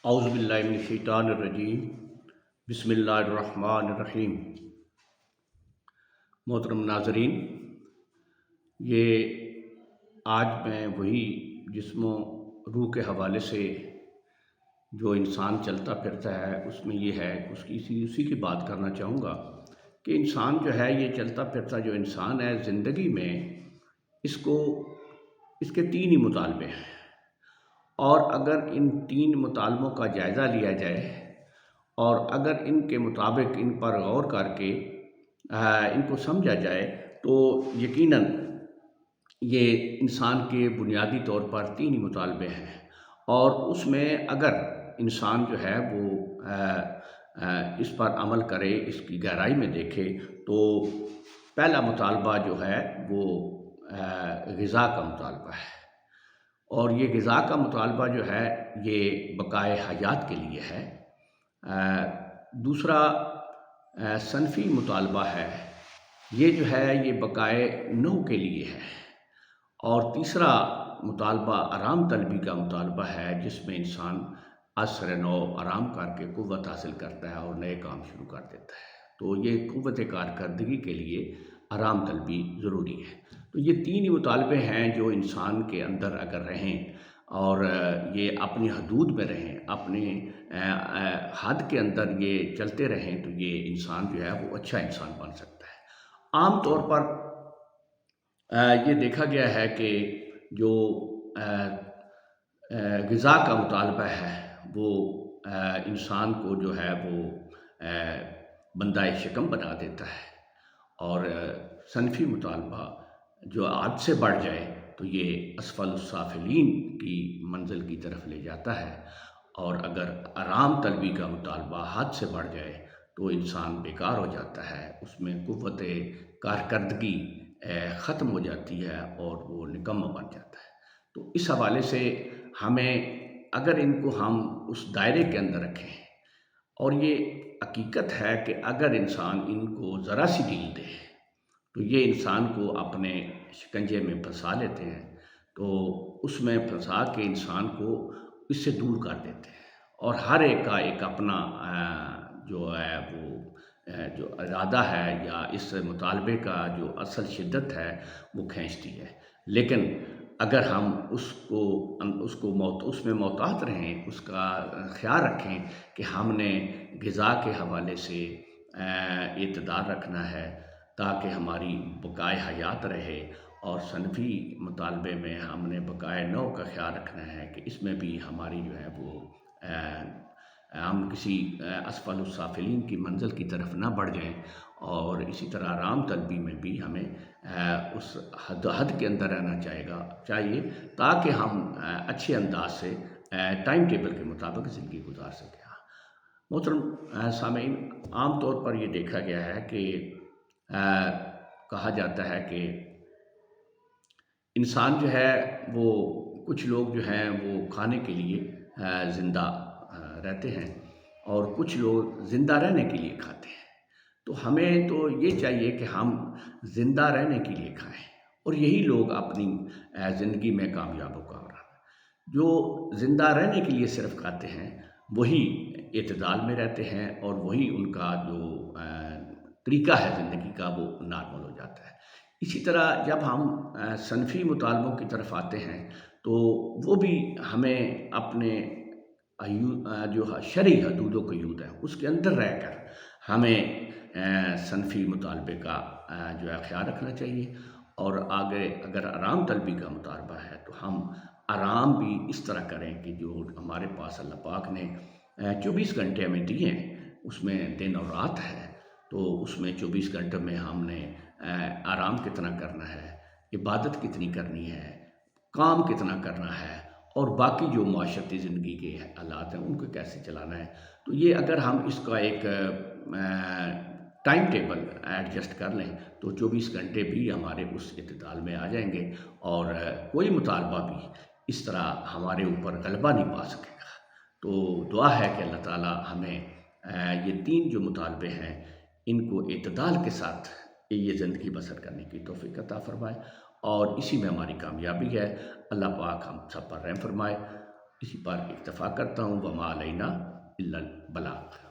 اعوذ باللہ من الشیطان الرجیم، بسم اللہ الرحمن الرحیم۔ محترم ناظرین، یہ آج میں وہی جسم و روح کے حوالے سے جو انسان چلتا پھرتا ہے اس میں یہ ہے اسی کی بات کرنا چاہوں گا کہ انسان جو ہے یہ چلتا پھرتا جو انسان ہے زندگی میں اس کے تین ہی مطالبے ہیں، اور اگر ان تین مطالبوں کا جائزہ لیا جائے اور اگر ان کے مطابق ان پر غور کر کے ان کو سمجھا جائے تو یقیناً یہ انسان کے بنیادی طور پر تین ہی مطالبے ہیں، اور اس میں اگر انسان جو ہے وہ اس پر عمل کرے، اس کی گہرائی میں دیکھے تو پہلا مطالبہ جو ہے وہ غذا کا مطالبہ ہے، اور یہ غذا کا مطالبہ جو ہے یہ بقائے حیات کے لیے ہے۔ دوسرا صنفی مطالبہ ہے، یہ جو ہے یہ بقائے نوع کے لیے ہے، اور تیسرا مطالبہ آرام طلبی کا مطالبہ ہے، جس میں انسان عصر نو آرام کر کے قوت حاصل کرتا ہے اور نئے کام شروع کر دیتا ہے۔ تو یہ قوت کارکردگی کے لیے آرام طلبی ضروری ہے۔ تو یہ تین ہی مطالبے ہیں جو انسان کے اندر اگر رہیں اور یہ اپنی حدود میں رہیں، اپنے حد کے اندر یہ چلتے رہیں تو یہ انسان جو ہے وہ اچھا انسان بن سکتا ہے۔ عام طور پر یہ دیکھا گیا ہے کہ جو غذا کا مطالبہ ہے وہ انسان کو جو ہے وہ بندہ شکم بنا دیتا ہے، اور صنفی مطالبہ جو حد سے بڑھ جائے تو یہ اسفل السافلین کی منزل کی طرف لے جاتا ہے، اور اگر آرام طلبی کا مطالبہ حد سے بڑھ جائے تو انسان بیکار ہو جاتا ہے، اس میں قوت کارکردگی ختم ہو جاتی ہے اور وہ نکمہ بن جاتا ہے۔ تو اس حوالے سے ہمیں اگر ان کو ہم اس دائرے کے اندر رکھیں، اور یہ حقیقت ہے کہ اگر انسان ان کو ذرا سی ڈھیل دے تو یہ انسان کو اپنے شکنجے میں پھنسا لیتے ہیں، تو اس میں پھنسا کے انسان کو اس سے دور کر دیتے ہیں، اور ہر ایک کا ایک اپنا جو ہے وہ جو ارادہ ہے یا اس مطالبے کا جو اصل شدت ہے وہ کھینچتی ہے۔ لیکن اگر ہم اس میں محتاط رہیں، اس کا خیال رکھیں کہ ہم نے غذا کے حوالے سے اعتدال رکھنا ہے تاکہ ہماری بقائے حیات رہے، اور صنفی مطالبے میں ہم نے بقائے نوع کا خیال رکھنا ہے کہ اس میں بھی ہماری جو ہے وہ ہم کسی اسفل السافلین کی منزل کی طرف نہ بڑھ جائیں، اور اسی طرح آرام طلبی میں بھی ہمیں اس حد کے اندر رہنا چاہیے تاکہ ہم اچھے انداز سے ٹائم ٹیبل کے مطابق زندگی گزار سکیں۔ محترم سامعین، عام طور پر یہ دیکھا گیا ہے کہ کہا جاتا ہے کہ انسان جو ہے وہ کچھ لوگ جو ہیں وہ کھانے کے لیے زندہ رہتے ہیں، اور کچھ لوگ زندہ رہنے کے لیے کھاتے ہیں۔ تو ہمیں تو یہ چاہیے کہ ہم زندہ رہنے کے لیے کھائیں، اور یہی لوگ اپنی زندگی میں کامیاب ہو کر جو زندہ رہنے کے لیے صرف کھاتے ہیں وہی اعتدال میں رہتے ہیں، اور وہی ان کا جو طریقہ ہے زندگی کا وہ نارمل ہو جاتا ہے۔ اسی طرح جب ہم صنفی مطالبوں کی طرف آتے ہیں تو وہ بھی ہمیں اپنے جو شرعی حدود و قیود ہیں اس کے اندر رہ کر ہمیں صنفی مطالبے کا جو ہے خیال رکھنا چاہیے، اور آگے اگر آرام طلبی کا مطالبہ ہے تو ہم آرام بھی اس طرح کریں کہ جو ہمارے پاس اللہ پاک نے 24 گھنٹے ہمیں دیے ہیں، اس میں دن اور رات ہے، تو اس میں 24 گھنٹوں میں ہم نے آرام کتنا کرنا ہے، عبادت کتنی کرنی ہے، کام کتنا کرنا ہے، اور باقی جو معاشرتی زندگی کے حالات ہیں ان کو کیسے چلانا ہے۔ تو یہ اگر ہم اس کا ایک ٹائم ٹیبل ایڈجسٹ کر لیں تو 24 گھنٹے بھی ہمارے اس اعتدال میں آ جائیں گے، اور کوئی مطالبہ بھی اس طرح ہمارے اوپر غلبہ نہیں پا سکے گا۔ تو دعا ہے کہ اللہ تعالیٰ ہمیں یہ تین جو مطالبے ہیں ان کو اعتدال کے ساتھ یہ زندگی بسر کرنے کی توفیق عطا فرمائے، اور اسی میں ہماری کامیابی ہے۔ اللہ پاک ہم سب پر رحم فرمائے۔ اسی پر اکتفا کرتا ہوں، وما علینا الا البلاغ۔